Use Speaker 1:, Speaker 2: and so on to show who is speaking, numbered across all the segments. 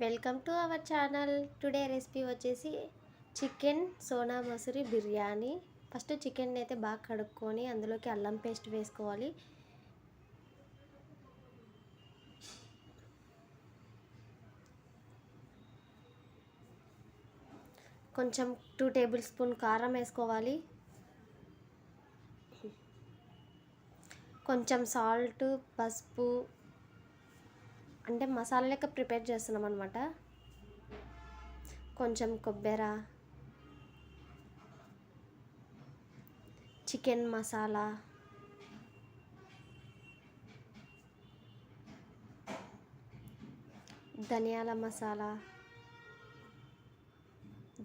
Speaker 1: Welcome to our channel. Today recipe వచ్చేసి chicken Sona Masoori biryani. First chicken అయితే బాగా కడుక్కొని అందులోకి అల్లం పేస్ట్ వేసుకోవాలి. కొంచెం 2 టేబుల్ స్పూన్ కారం వేసుకోవాలి. కొంచెం సాల్ట్, పసుపు, అంటే మసాలా లెక్క ప్రిపేర్ చేస్తున్నాం అనమాట. కొంచెం కొబ్బెర, చికెన్ మసాలా, ధనియాల మసాలా,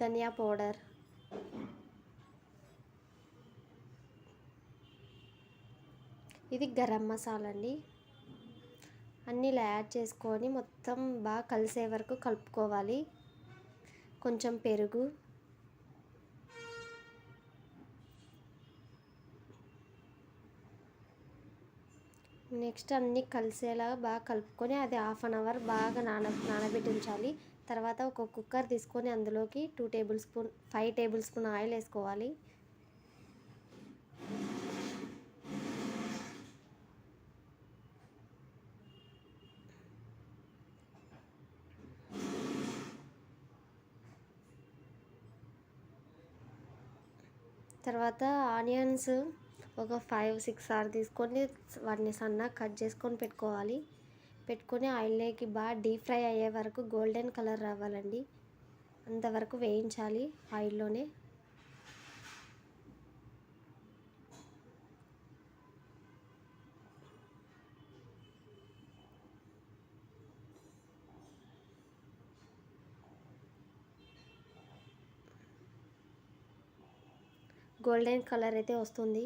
Speaker 1: ధనియా పౌడర్, ఇది గరం మసాలా అండి. అన్నీ ఇలా యాడ్ చేసుకొని మొత్తం బాగా కలిసే వరకు కలుపుకోవాలి. కొంచెం పెరుగు, నెక్స్ట్ అన్నీ కలిసేలాగా బాగా కలుపుకొని అది 1/2 అవర్ బాగా నానబెట్టి ఉంచాలి. తర్వాత ఒక కుక్కర్ తీసుకొని అందులోకి 5 టేబుల్ స్పూన్ ఆయిల్ వేసుకోవాలి. తర్వాత ఆనియన్స్ ఒక 5-6 తీసుకొని వాటిని సన్నగా కట్ చేసుకొని పెట్టుకొని ఆయిల్లోకి బాగా డీప్ ఫ్రై అయ్యే వరకు గోల్డెన్ కలర్ రావాలండి, అంతవరకు వేయించాలి ఆయిల్లోనే. గోల్డెన్ కలర్ అయితే వస్తుంది.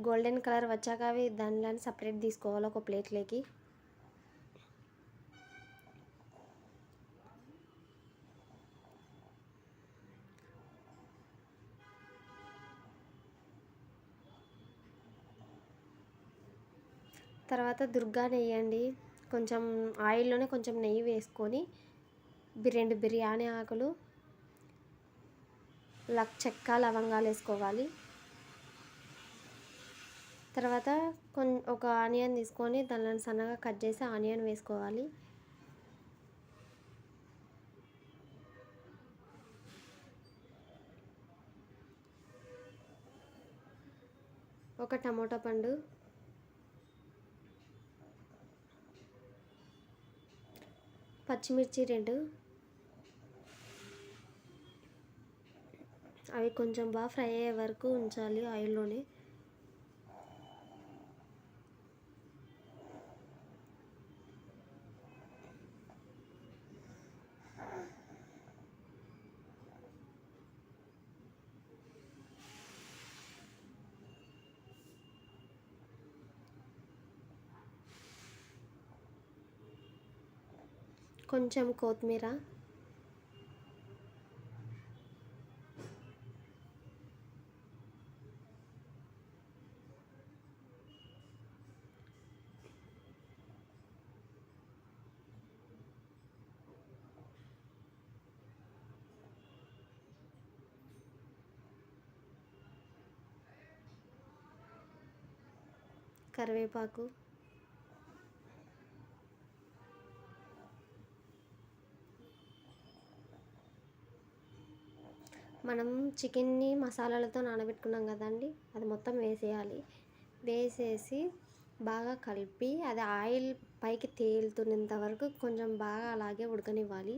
Speaker 1: గోల్డెన్ కలర్ వచ్చాక అవి దానిలో సపరేట్ తీసుకోవాలి ఒక ప్లేట్లోకి. తర్వాత దుర్గా నెయ్యి అండి, కొంచెం ఆయిల్లోనే కొంచెం నెయ్యి వేసుకొని 2 బిర్యానీ ఆకులు, చెక్క లవంగాలు వేసుకోవాలి. తర్వాత ఒక ఆనియన్ తీసుకొని దానిలో సన్నగా కట్ చేసి ఆనియన్ వేసుకోవాలి. ఒక టమోటా పండు, పచ్చిమిర్చి 2, అవి కొంచెం బాగా ఫ్రై అయ్యే వరకు ఉంచాలి ఆయిల్లోనే. కొంచెం కొత్తిమీర, కరివేపాకు, మనం చికెన్ని మసాలాలతో నానబెట్టుకున్నాం కదండి, అది మొత్తం వేసేయాలి. వేసేసి బాగా కలిపి అది ఆయిల్ పైకి తేలుతున్నంత వరకు కొంచెం బాగా అలాగే ఉడకనివ్వాలి.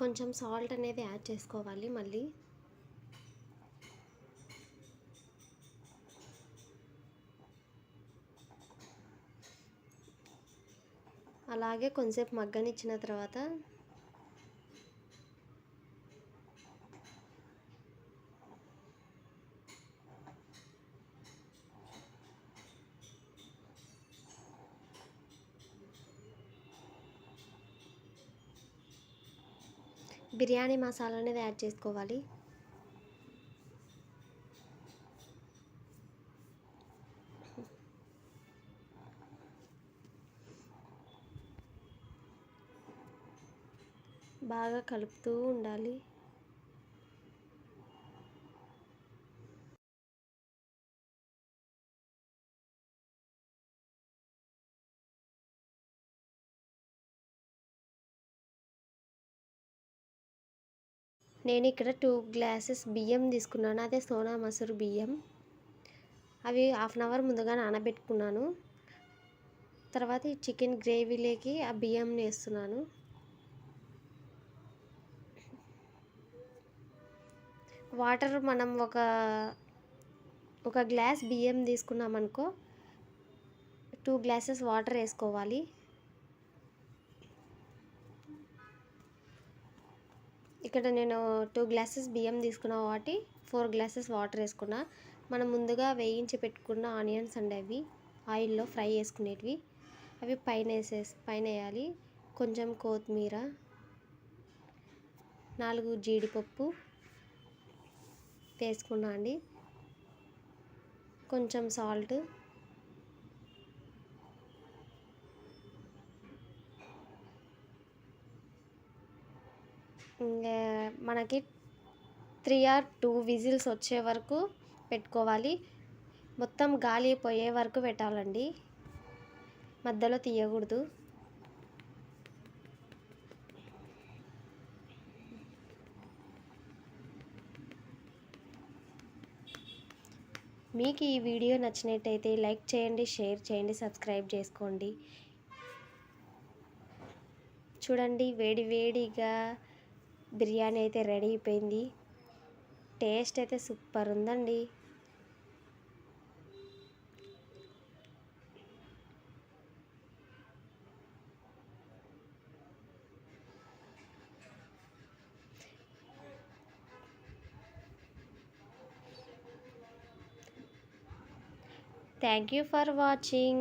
Speaker 1: కొంచెం సాల్ట్ అనేది యాడ్ చేసుకోవాలి మళ్ళీ. అలాగే కొంచెంసేపు మగ్గనిచ్చిన తర్వాత బిర్యానీ మసాలా అనేది యాడ్ చేసుకోవాలి. బాగా కలుపుతూ ఉండాలి. నేను ఇక్కడ 2 గ్లాసెస్ బియ్యం తీసుకున్నాను. అదే సోనా మసూర్ బియ్యం. అవి హాఫ్ అన్ అవర్ ముందుగా నానబెట్టుకున్నాను. తర్వాత ఈ చికెన్ గ్రేవీలోకి ఆ బియ్యంని వేస్తున్నాను. వాటర్ మనం ఒక గ్లాస్ బియ్యం తీసుకున్నామనుకో 2 గ్లాసెస్ వాటర్ వేసుకోవాలి. ఇక్కడ నేను 2 గ్లాసెస్ బియ్యం తీసుకున్నా కాబట్టి 4 గ్లాసెస్ వాటర్ వేసుకున్నా. మనం ముందుగా వేయించి పెట్టుకున్న ఆనియన్స్ అండి, అవి ఆయిల్లో ఫ్రై చేసుకునేటివి, అవి పైన వేయాలి. కొంచెం కొత్తిమీర, 4 జీడిపప్పు వేసుకున్నా అండి. కొంచెం సాల్ట్, మనకి 3 or 2 విజిల్స్ వచ్చే వరకు పెట్టుకోవాలి. మొత్తం గాలి పోయే వరకు పెట్టాలండి, మధ్యలో తీయకూడదు. మీకు ఈ వీడియో నచ్చినట్టయితే లైక్ చేయండి, షేర్ చేయండి, సబ్స్క్రైబ్ చేసుకోండి. చూడండి, వేడి వేడిగా బిర్యానీ అయితే రెడీ అయిపోయింది. టేస్ట్ అయితే సూపర్ ఉందండి. Thank you for watching.